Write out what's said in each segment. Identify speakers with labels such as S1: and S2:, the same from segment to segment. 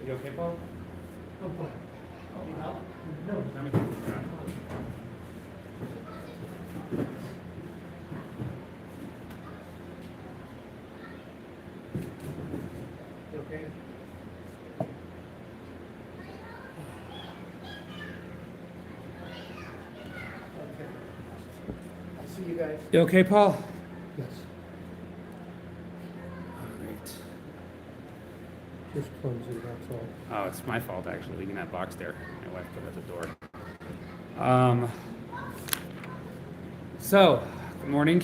S1: You okay, Paul?
S2: Oh, boy.
S1: Need help?
S2: No.
S1: Let me take this down.
S2: You okay? Okay. I'll see you guys.
S1: You okay, Paul?
S2: Yes.
S1: All right.
S2: Just clumsy, that's all.
S1: Oh, it's my fault actually, leaving that box there. My wife put it at the door. So, good morning.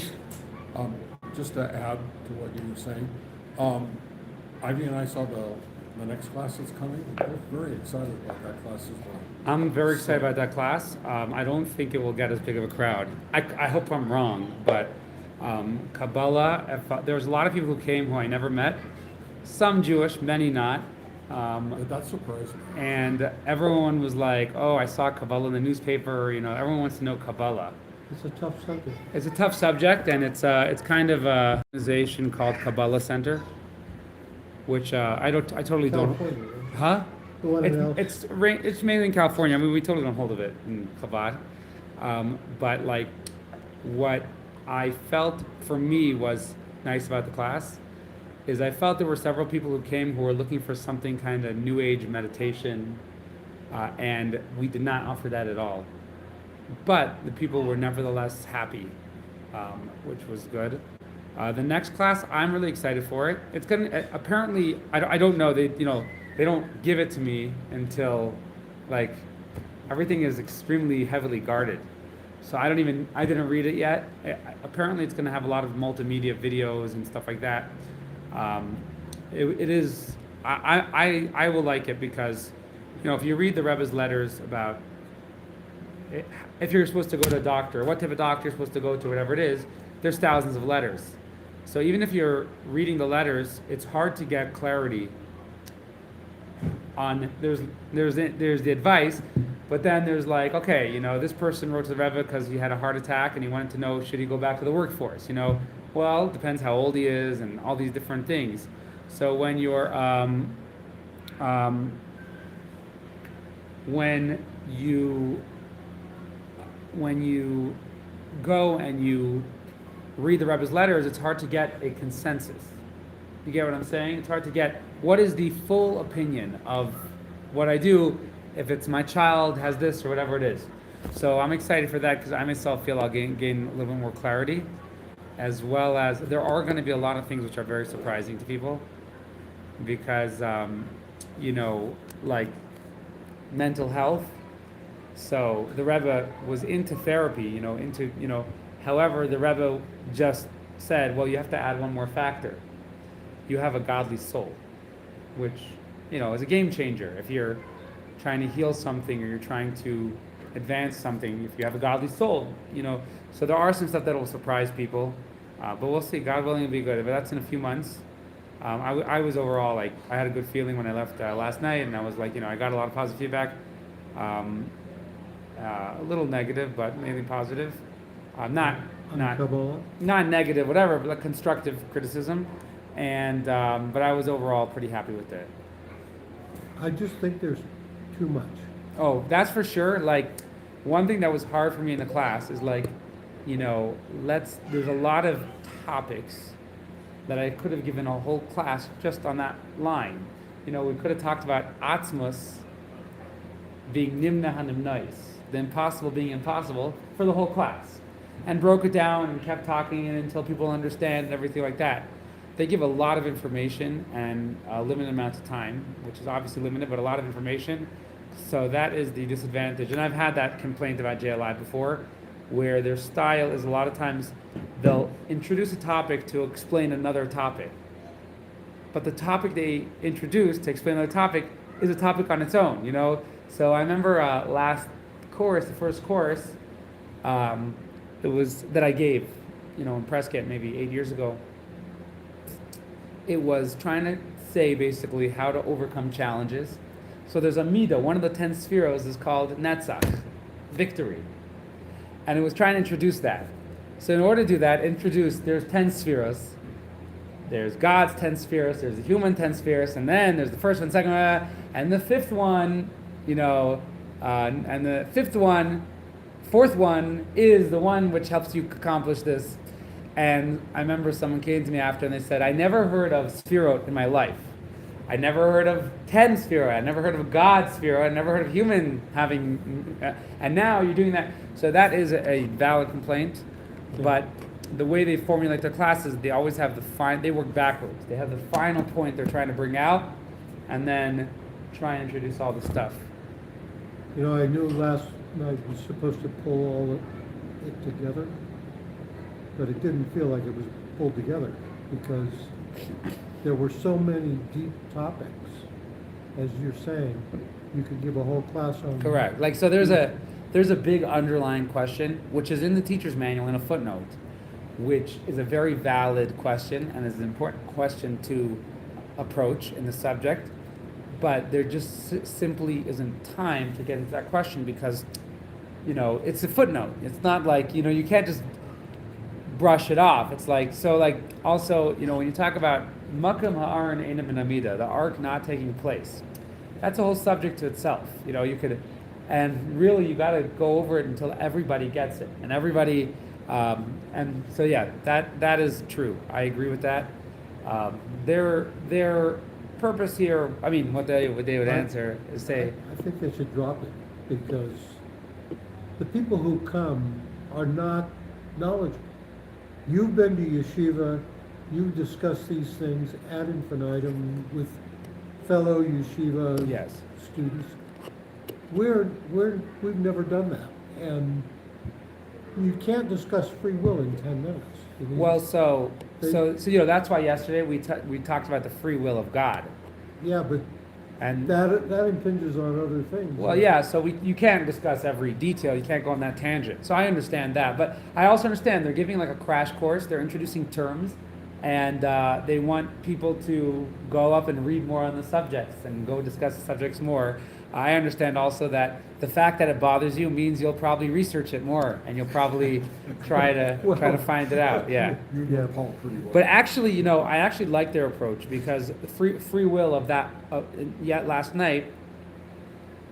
S3: Just to add to what you were saying, Ivy and I saw the next class that's coming. We're both very excited about that class as well.
S1: I'm very excited about that class. I don't think it will get as big of a crowd. I hope I'm wrong, but Kabbalah, there was a lot of people who came who I never met. Some Jewish, many not.
S3: That surprised me.
S1: And everyone was like, oh, I saw Kabbalah in the newspaper. You know, everyone wants to know Kabbalah.
S2: It's a tough subject.
S1: It's a tough subject, and it's kind of a organization called Kabbalah Center, which I totally don't.
S2: California, right?
S1: Huh?
S2: The one in El-
S1: It's mainly in California. I mean, we totally don't hold of it in Chabad. But like, what I felt for me was nice about the class is I felt there were several people who came who were looking for something kind of new age meditation, and we did not offer that at all. But the people were nevertheless happy, which was good. The next class, I'm really excited for it. It's gonna apparently I don't know, they don't give it to me until like everything is extremely heavily guarded. So I didn't read it yet. Apparently it's gonna have a lot of multimedia videos and stuff like that. It is I will like it because if you read the Rebbe's letters about if you're supposed to go to a doctor, what type of doctor you're supposed to go to, whatever it is, there's thousands of letters. So even if you're reading the letters, it's hard to get clarity on there's the advice, but then there's like, okay, this person wrote to the Rebbe because he had a heart attack and he wanted to know should he go back to the workforce. Well, it depends how old he is and all these different things. So when you're when you go and you read the Rebbe's letters, it's hard to get a consensus. You get what I'm saying? It's hard to get what is the full opinion of what I do if it's my child has this or whatever it is. So I'm excited for that because I myself feel I'll gain a little bit more clarity, as well as there are going to be a lot of things which are very surprising to people because, like mental health. So the Rebbe was into therapy, however, the Rebbe just said, well, you have to add one more factor. You have a godly soul, which, is a game changer. If you're trying to heal something or you're trying to advance something, if you have a godly soul, so there are some stuff that will surprise people, but we'll see. God willing, it'll be good. But that's in a few months. I was overall, I had a good feeling when I left last night, and I was like, I got a lot of positive feedback. A little negative, but mainly positive. Not
S2: Kabbalah?
S1: not negative, whatever, but like constructive criticism. And but I was overall pretty happy with it.
S2: I just think there's too much.
S1: Oh, that's for sure. Like one thing that was hard for me in the class is there's a lot of topics that I could have given a whole class just on that line. We could have talked about Atzmus being Nimna Hanimnais, the impossible being impossible, for the whole class. And broke it down and kept talking until people understand and everything like that. They give a lot of information and a limited amount of time, which is obviously limited, but a lot of information. So that is the disadvantage. And I've had that complaint about JLI before, where their style is a lot of times they'll introduce a topic to explain another topic. But the topic they introduced to explain another topic is a topic on its own, So I remember the first course, it was that I gave, in Prescott maybe 8 years ago. It was trying to say basically how to overcome challenges. So there's a midah, one of the 10 spheros is called Netzach, victory. And it was trying to introduce that. So in order to do that, there's 10 spheros. there's God's 10 spheres, there's the human 10 spheres, and then there's the first one, second one, and the fifth one, and the fourth one is the one which helps you accomplish this. And I remember someone came to me after and they said, I never heard of Sphirot in my life. I never heard of 10 Sphirot. I never heard of God's Sphirot. I never heard of human having, and now you're doing that. So that is a valid complaint. But the way they formulate their classes, they always have they work backwards. They have the final point they're trying to bring out, and then try and introduce all the stuff.
S2: You know, I knew last night was supposed to pull all it together, but it didn't feel like it was pulled together because there were so many deep topics. As you're saying, you could give a whole class on.
S1: Correct. Like, so there's a big underlying question, which is in the teacher's manual in a footnote, which is a very valid question and is an important question to approach in the subject, but there just simply isn't time to get into that question because, it's a footnote. It's not like, you can't just brush it off. It's like, also, when you talk about Makam ha'aron eina min hamida, the ark not taking place, that's a whole subject to itself. And really you got to go over it until everybody gets it. And everybody, and so yeah, that is true. I agree with that. Their purpose here, what they would answer is say,
S2: I think they should drop it because the people who come are not knowledgeable. You've been to yeshiva, you've discussed these things ad infinitum with fellow yeshiva
S1: yes.
S2: students. We've never done that, and you can't discuss free will in 10 minutes.
S1: Well, so that's why yesterday we talked about the free will of God.
S2: Yeah, but
S1: and
S2: that impinges on other things.
S1: Well, yeah, so you can't discuss every detail. You can't go on that tangent. So I understand that, but I also understand they're giving like a crash course. They're introducing terms, and they want people to go up and read more on the subjects and go discuss the subjects more. I understand also that the fact that it bothers you means you'll probably research it more, and you'll probably try to find it out. Yeah.
S3: You know Paul pretty well.
S1: But actually, I actually like their approach because the free will of that yet last night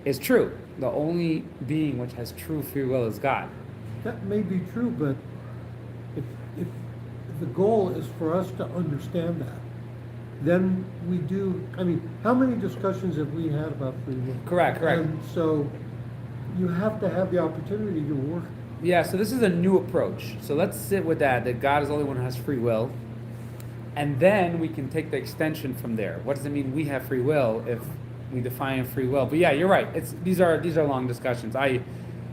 S1: is true. The only being which has true free will is God.
S2: That may be true, but if the goal is for us to understand that, then we do. How many discussions have we had about free will?
S1: Correct.
S2: And so you have to have the opportunity to work.
S1: Yeah, so this is a new approach. So let's sit with that God is the only one who has free will. And then we can take the extension from there. What does it mean we have free will if we define free will? But yeah, you're right. These are long discussions. I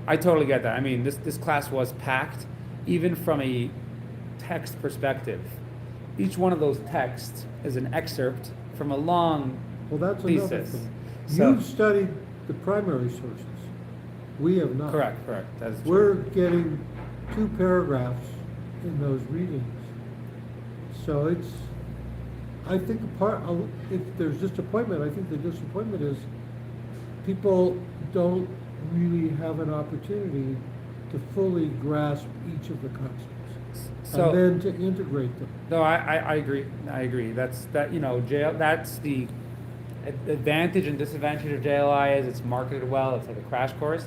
S1: totally get that. This class was packed, even from a text perspective. Each one of those texts is an excerpt from a long
S2: Well, that's another
S1: thesis.
S2: thing.
S1: So-
S2: You've studied the primary sources. We have not.
S1: Correct. That is true.
S2: We're getting 2 paragraphs in those readings. So I think if there's disappointment, I think the disappointment is people don't really have an opportunity to fully grasp each of the concepts.
S1: So-
S2: and then to integrate them.
S1: No, I agree. That's the advantage and disadvantage of JLI is it's marketed well. It's like a crash course.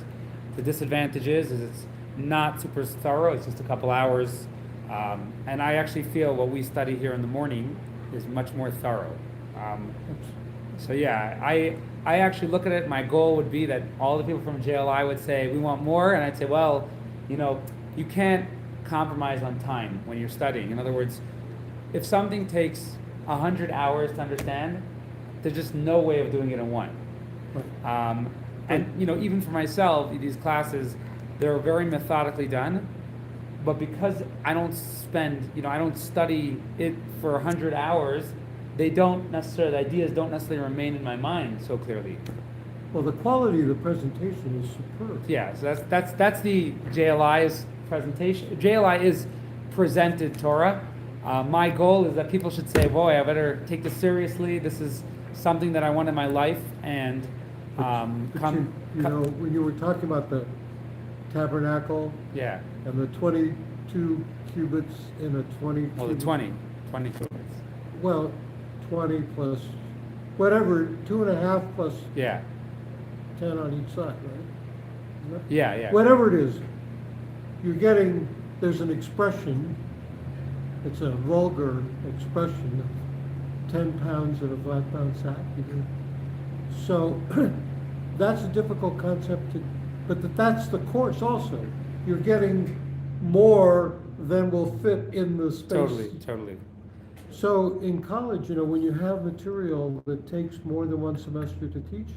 S1: The disadvantage is it's not super thorough. It's just a couple hours, and I actually feel what we study here in the morning is much more thorough. So yeah, I actually look at it. My goal would be that all the people from JLI would say we want more, and I'd say, well, you can't compromise on time when you're studying. In other words, if something takes 100 hours to understand, there's just no way of doing it in one. And even for myself, these classes, they're very methodically done. But because I don't study it for 100 hours, the ideas don't necessarily remain in my mind so clearly.
S2: Well, the quality of the presentation is superb.
S1: Yeah, so that's the JLI's presentation. JLI is presented Torah. My goal is that people should say, boy, I better take this seriously. This is something that I want in my life. And
S2: when you were talking about the tabernacle,
S1: yeah,
S2: and the 22 cubits in a 20
S1: well, the 20 cubits.
S2: well, 20 plus, whatever, 2.5 plus
S1: Yeah,
S2: 10 on each side, right? Isn't it?
S1: yeah.
S2: Whatever it is, you're getting, there's an expression, it's a vulgar expression of 10 pounds in a flat pound sack. So that's a difficult concept to, but that's the course also. You're getting more than will fit in the space.
S1: Totally.
S2: So in college, when you have material that takes more than one semester to teach,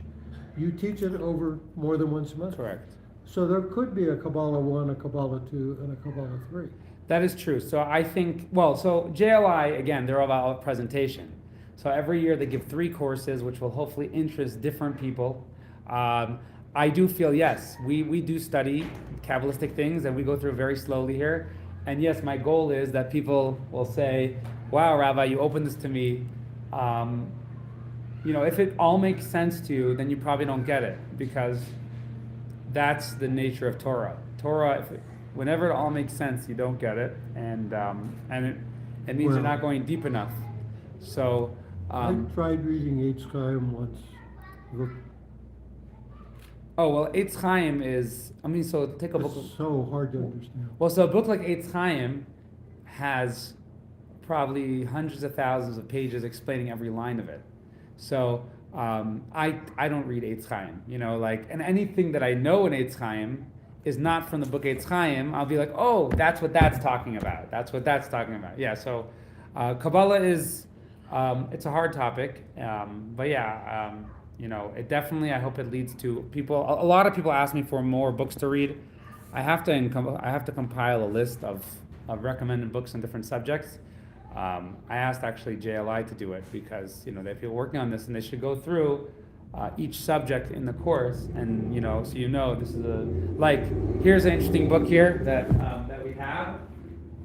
S2: you teach it over more than one semester.
S1: Correct.
S2: So there could be a Kabbalah 1, a Kabbalah 2, and a Kabbalah 3.
S1: That is true. So I think, so JLI, again, they're all about presentation. So every year they give 3 courses, which will hopefully interest different people. I do feel, yes, we do study Kabbalistic things, and we go through very slowly here. And yes, my goal is that people will say, wow, Rabbi, you opened this to me. If it all makes sense to you, then you probably don't get it, because that's the nature of Torah. Whenever it all makes sense, you don't get it, and it means you're not going deep enough. So
S2: I tried reading Eitz Chaim once.
S1: Eitz Chaim is, so take a book.
S2: It's so hard to understand.
S1: So a book like Eitz Chaim has probably hundreds of thousands of pages explaining every line of it. So I don't read Eitz Chaim, and anything that I know in Eitz Chaim is not from the book Eitz Chaim. I'll be like, oh, that's what that's talking about. Yeah. So Kabbalah is it's a hard topic, but yeah, it definitely. I hope it leads to people. A lot of people ask me for more books to read. I have to compile a list of recommended books on different subjects. I asked actually JLI to do it because they have people working on this, and they should go through each subject in the course, and so this is here's an interesting book here that we have,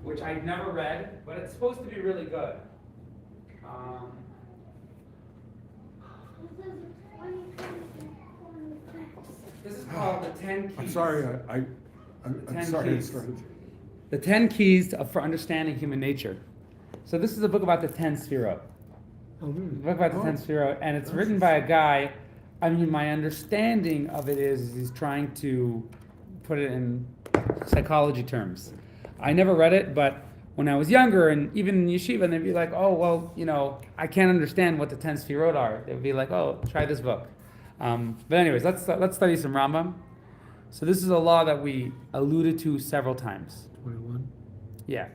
S1: which I've never read, but it's supposed to be really good. This is called The 10 Keys.
S3: I'm sorry, I'm
S1: 10
S3: sorry.
S1: Keys. The 10 Keys for Understanding Human Nature. So this is a book about the 10 Sefirot.
S2: Oh, really?
S1: A book about the 10 Sefirot, and it's written by a guy. My understanding of it is he's trying to put it in psychology terms. I never read it, but when I was younger, and even in yeshiva, they'd be like, oh, well, I can't understand what the 10 Sefirot are. They'd be like, oh, try this book. But anyways, let's study some Rambam. So this is a law that we alluded to several times.
S2: 21.
S1: Yeah.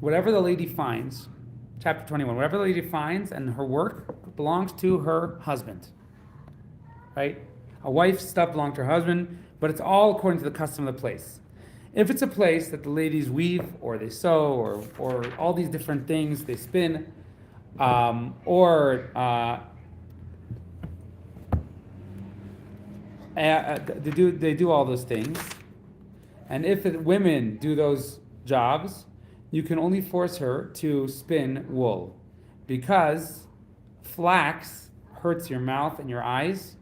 S1: Whatever the lady finds, chapter 21, whatever the lady finds and her work belongs to her husband. Right? A wife's stuff belongs to her husband, but it's all according to the custom of the place. If it's a place that the ladies weave, or they sew, or all these different things, they spin, they do all those things, and if women do those jobs, you can only force her to spin wool, because flax hurts your mouth and your eyes,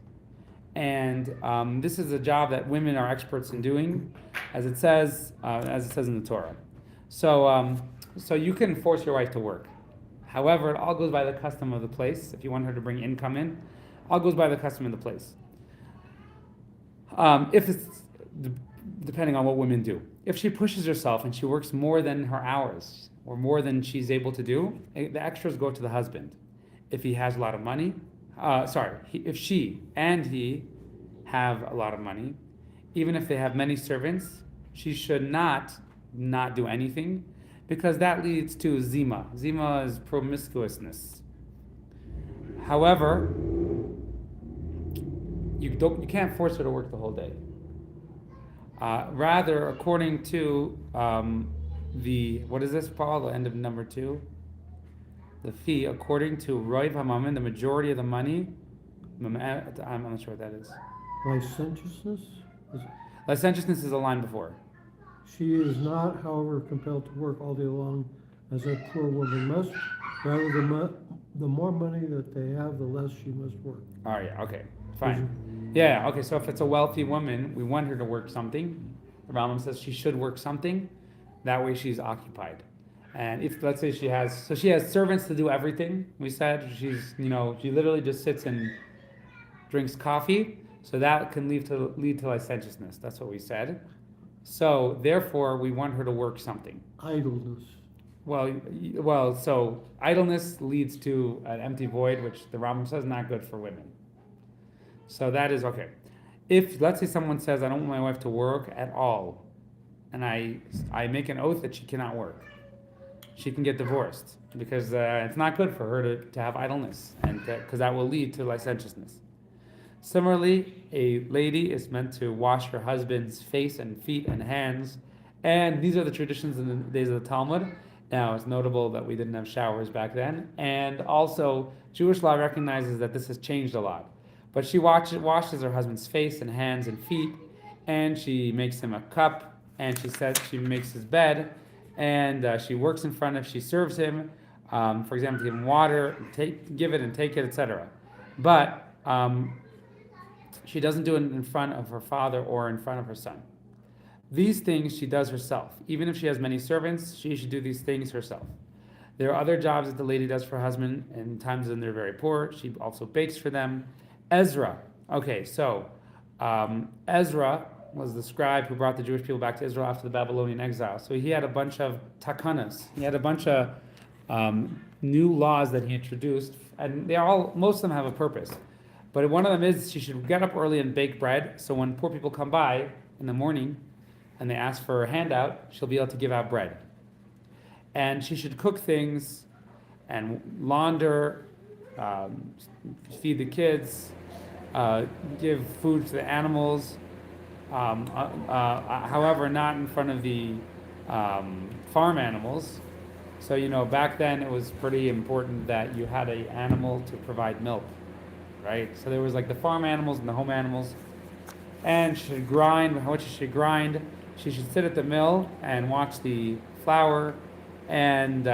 S1: and this is a job that women are experts in doing, as it says in the Torah. So you can force your wife to work. However, it all goes by the custom of the place. If you want her to bring income in, all goes by the custom of the place. If it's depending on what women do. If she pushes herself and she works more than her hours or more than she's able to do, the extras go to the husband. If he has a lot of money, if she and he have a lot of money, even if they have many servants, she should not do anything, because that leads to zima. Zima is promiscuousness. However, you can't force her to work the whole day. Rather, according to what is this, Paul? The end of number 2. The fee, according to Roiv Hamamin, the majority of the money. I'm not sure what that is.
S2: Licentiousness?
S1: Licentiousness is a line before.
S2: She is not, however, compelled to work all day long as a poor woman must. Rather, the more money that they have, the less she must work.
S1: Oh, yeah, okay, fine. Yeah, okay, so if it's a wealthy woman, we want her to work something. The Rambam says she should work something. That way she's occupied. And if let's say she has servants to do everything. We said she literally just sits and drinks coffee. So that can lead to licentiousness. That's what we said. So therefore, we want her to work something.
S2: Idleness.
S1: So idleness leads to an empty void, which the Rambam says not good for women. So that is okay. If let's say someone says, "I don't want my wife to work at all," and I make an oath that she cannot work, she can get divorced because it's not good for her to have idleness, and because that will lead to licentiousness. Similarly, a lady is meant to wash her husband's face and feet and hands, and these are the traditions in the days of the Talmud. Now, it's notable that we didn't have showers back then, and also Jewish law recognizes that this has changed a lot. But she washes her husband's face and hands and feet, and she makes him a cup, and she makes his bed, and she works in front of, she serves him, for example, to give him water, give it and take it, etc. But she doesn't do it in front of her father or in front of her son. These things she does herself. Even if she has many servants, she should do these things herself. There are other jobs that the lady does for her husband, and times when they're very poor. She also bakes for them. Ezra. Okay, so Ezra was the scribe who brought the Jewish people back to Israel after the Babylonian exile. So he had a bunch of takanas. He had a bunch of new laws that he introduced, and most of them have a purpose. But one of them is she should get up early and bake bread, so when poor people come by in the morning and they ask for a handout, she'll be able to give out bread. And she should cook things and launder, feed the kids, give food to the animals, however, not in front of the farm animals. So, back then it was pretty important that you had an animal to provide milk, right? So there was like the farm animals and the home animals. And she should grind. What she should grind? She should sit at the mill and watch the flour and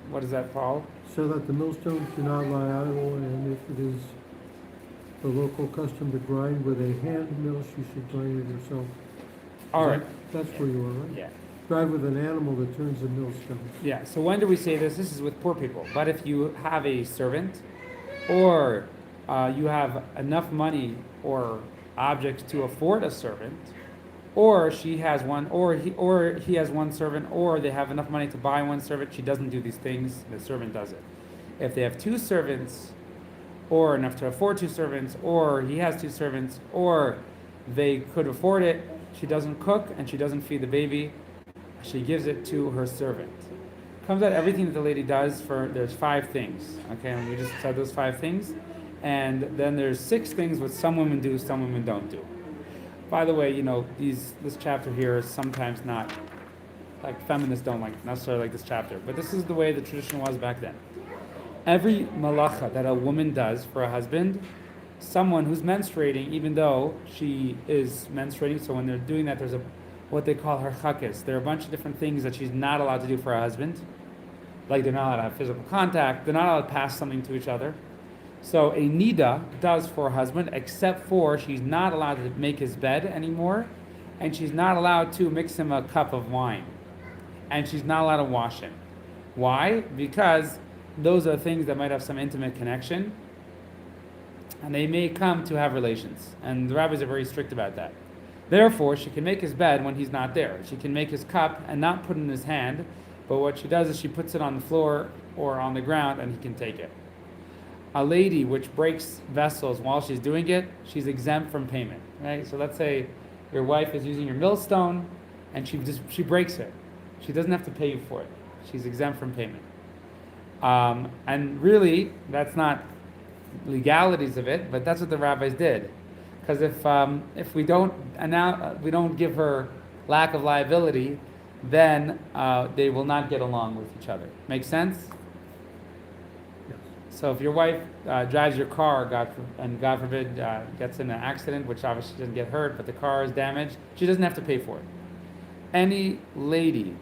S1: what is that called?
S2: So that the millstones do not lie idle, and if it is the local custom to grind with a hand mill, she should grind it herself.
S1: All right.
S2: That's where you are, right?
S1: Yeah.
S2: Grind with an animal that turns the millstones.
S1: Yeah. So when do we say this? This is with poor people. But if you have a servant, or you have enough money or objects to afford a servant, or she has one, or he has one servant, or they have enough money to buy one servant, she doesn't do these things, the servant does it. If they have two servants, or enough to afford two servants, or he has two servants, or they could afford it, she doesn't cook and she doesn't feed the baby, she gives it to her servant. Comes out everything that the lady does there's 5 things, okay, and we just said those 5 things, and then there's 6 things which some women do, some women don't do. By the way, this chapter here is sometimes not, like feminists don't necessarily like this chapter, but this is the way the tradition was back then. Every malacha that a woman does for a husband, someone who's menstruating, even though she is menstruating, so when they're doing that, there's what they call her chakis. There are a bunch of different things that she's not allowed to do for her husband. Like they're not allowed to have physical contact, they're not allowed to pass something to each other. So a nida does for a husband, except for she's not allowed to make his bed anymore, and she's not allowed to mix him a cup of wine, and she's not allowed to wash him. Why? Because those are things that might have some intimate connection, and they may come to have relations, and the rabbis are very strict about that. Therefore, she can make his bed when he's not there. She can make his cup and not put it in his hand, but what she does is she puts it on the floor or on the ground, and he can take it. A lady which breaks vessels while she's doing it, she's exempt from payment, right? So let's say your wife is using your millstone and she breaks it. She doesn't have to pay you for it. She's exempt from payment. And really, that's not legalities of it, but that's what the rabbis did. Because if we don't give her lack of liability, then they will not get along with each other. Make sense? So if your wife drives your car, God forbid, gets in an accident, which obviously doesn't get hurt, but the car is damaged, she doesn't have to pay for it. Any lady.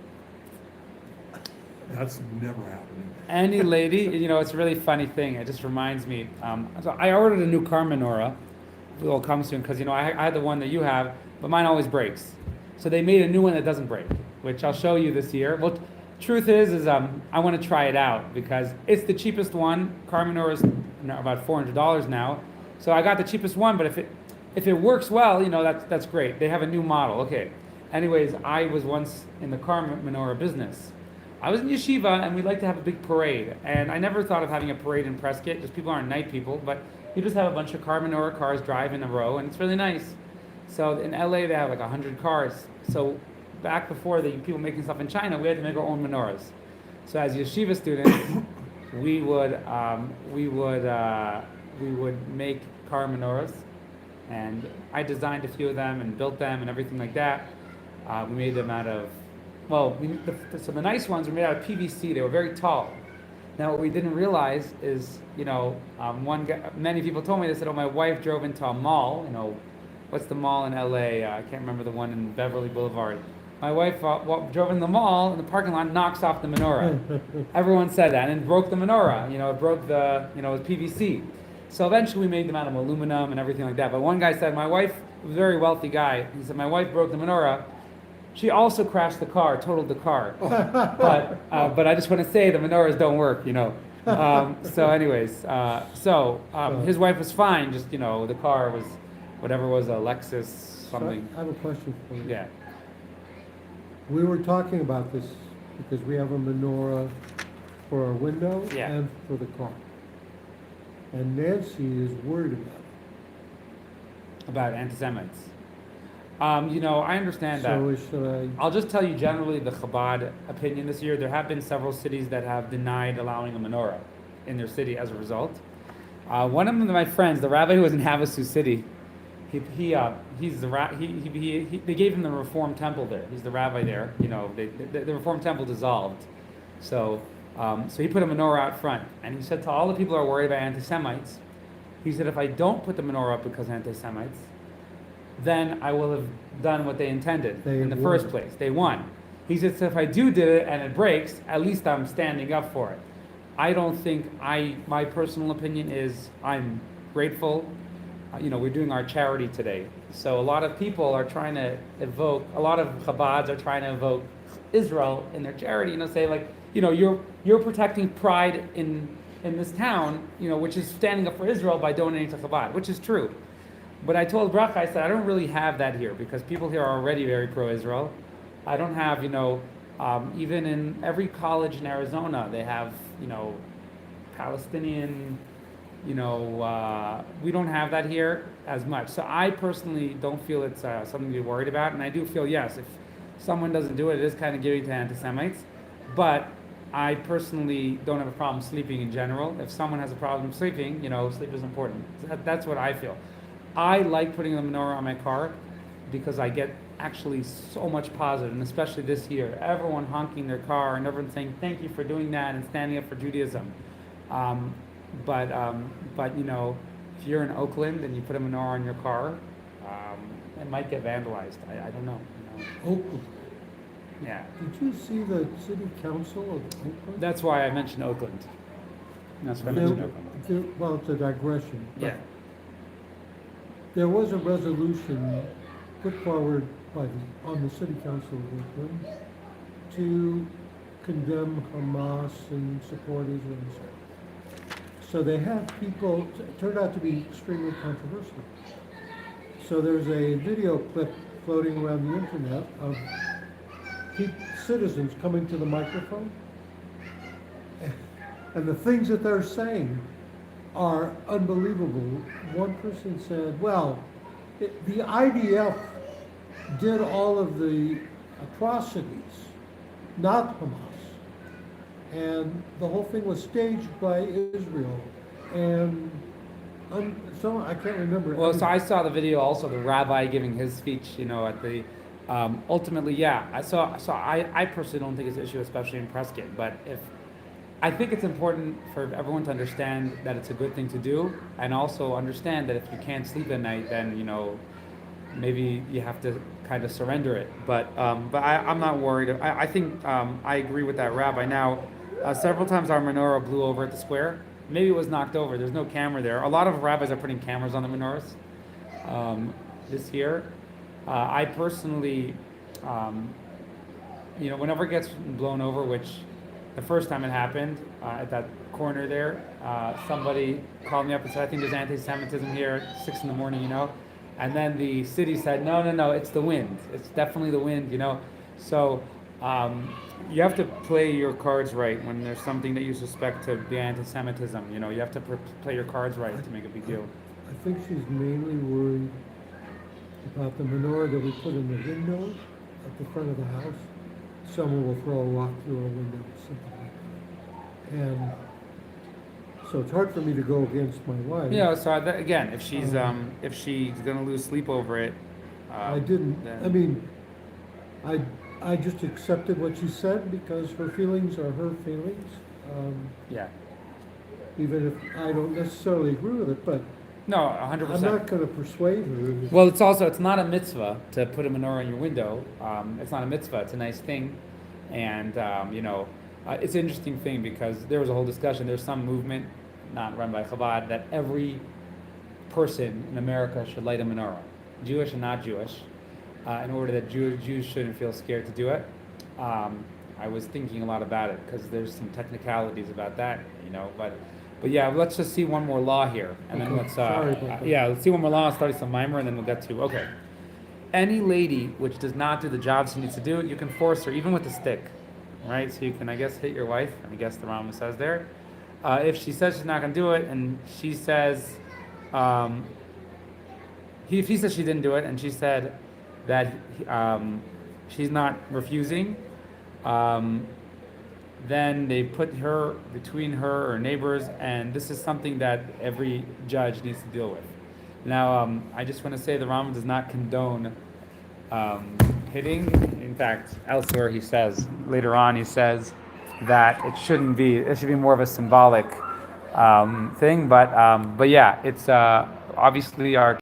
S3: That's never happening.
S1: Any lady, it's a really funny thing. It just reminds me. So I ordered a new car menorah, will come soon because I had the one that you have, but mine always breaks. So they made a new one that doesn't break, which I'll show you this year. Well, truth is I want to try it out because it's the cheapest one. Car menorah is about $400 now, so I got the cheapest one. But if it works well, that's great. They have a new model. Okay. Anyways, I was once in the car menorah business. I was in yeshiva, and we like to have a big parade. And I never thought of having a parade in Prescott. Just people aren't night people, but you just have a bunch of car menorah cars drive in a row, and it's really nice. So in LA, they have like 100 cars. So back before the people making stuff in China, we had to make our own menorahs. So as yeshiva students, we would make car menorahs, and I designed a few of them and built them and everything like that. We made them out of, so the nice ones were made out of PVC. They were very tall. Now what we didn't realize is, many people told me, they said, oh, my wife drove into a mall, what's the mall in LA? I can't remember the one in Beverly Boulevard. My wife drove in the mall, in the parking lot, knocks off the menorah. Everyone said that, and broke the menorah. It broke it was PVC. So eventually we made them out of aluminum and everything like that. But one guy said, my wife, was a very wealthy guy, he said, my wife broke the menorah. She also crashed the car, totaled the car. But I just want to say the menorahs don't work, So anyways, his wife was fine, just, the car was, whatever was a Lexus something.
S2: So I have a question for you.
S1: Yeah.
S2: We were talking about this because we have a menorah for our window
S1: Yeah.
S2: and for the car. And Nancy is worried about it.
S1: About anti-Semites. I understand that.
S2: So should I?
S1: I'll just tell you generally the Chabad opinion this year. There have been several cities that have denied allowing a menorah in their city as a result. One of my friends, the rabbi who was in Havasu City, they gave him the Reform Temple there. He's the rabbi there. The Reform Temple dissolved, so he put a menorah out front, and he said to all the people who are worried about anti-Semites, he said, if I don't put the menorah up because of anti-Semites, then I will have done what they intended in the first place. They won. He said, so if I did it and it breaks, at least I'm standing up for it. I don't think my personal opinion is I'm grateful. We're doing our charity today. So a lot of people are trying to evoke, a lot of Chabads are trying to evoke Israel in their charity, say like, you're protecting pride in this town, which is standing up for Israel by donating to Chabad, which is true. But I told Bracha, I said, I don't really have that here because people here are already very pro-Israel. I don't have, even in every college in Arizona, they have, Palestinian, we don't have that here as much. So I personally don't feel it's something to be worried about. And I do feel, yes, if someone doesn't do it, it is kind of giving to anti-Semites. But I personally don't have a problem sleeping in general. If someone has a problem sleeping, sleep is important. That's what I feel. I like putting the menorah on my car because I get actually so much positive, and especially this year, everyone honking their car and everyone saying thank you for doing that and standing up for Judaism. But if you're in Oakland and you put a menorah on your car, it might get vandalized. I don't know.
S2: Oakland.
S1: Yeah.
S2: Did you see the city council of Oakland?
S1: That's why I mentioned Oakland. That's why I mentioned Oakland.
S2: Well, it's a digression. but
S1: Yeah.
S2: There was a resolution put forward on the city council of Oakland to condemn Hamas and support Israel and so on. So they have people, it turned out to be extremely controversial. So there's a video clip floating around the internet of citizens coming to the microphone. And the things that they're saying are unbelievable. One person said, well, the IDF did all of the atrocities, not Hamas. And the whole thing was staged by Israel. And I can't remember.
S1: Well, so I saw the video also, the rabbi giving his speech, at the, ultimately, yeah. I personally don't think it's an issue, especially in Prescott, but I think it's important for everyone to understand that it's a good thing to do, and also understand that if you can't sleep at night, then, maybe you have to kind of surrender it. But I'm not worried. I think I agree with that rabbi. Now, several times our menorah blew over at the square. Maybe it was knocked over. There's no camera there. A lot of rabbis are putting cameras on the menorahs. this year. I personally, um, whenever it gets blown over, which the first time it happened at that corner there, somebody called me up and said, I think there's anti-Semitism here at 6 in the morning, and then the city said, no, no, no, it's the wind. It's definitely the wind. So you have to play your cards right when there's something that you suspect to be anti-Semitism. You have to play your cards right to make a big deal.
S2: I think she's mainly worried about the menorah that we put in the window at the front of the house. Someone will throw a rock through a window or something like that. And so it's hard for me to go against my wife.
S1: Yeah. So again, if she's gonna lose sleep over it,
S2: I didn't,
S1: then-
S2: I mean, I just accepted what she said because her feelings are her feelings.
S1: Yeah.
S2: Even if I don't necessarily agree with it, but
S1: No,
S2: I'm
S1: 100%.
S2: not gonna persuade her.
S1: Well, it's not a mitzvah to put a menorah in your window. It's not a mitzvah. It's a nice thing, and it's an interesting thing because there was a whole discussion. There's some movement, not run by Chabad, that every person in America should light a menorah, Jewish and not Jewish, in order that Jews shouldn't feel scared to do it. I was thinking a lot about it because there's some technicalities about that, But yeah, let's just see one more law here, and then
S2: Okay,
S1: let's
S2: sorry about that.
S1: let's see one more law, study some mimer, and then we'll get to okay. Any lady which does not do the job she needs to do, you can force her even with a stick, right? So you can, I guess, hit your wife. I guess the Rambam says there. If she says she's not going to do it, and she says, if he says she didn't do it, and she said that she's not refusing. Then they put her between her or neighbors, and this is something that every judge needs to deal with. Now, I just want to say the Rambam does not condone hitting. In fact, elsewhere he says, later on he says that it should be more of a symbolic thing, but yeah, it's obviously our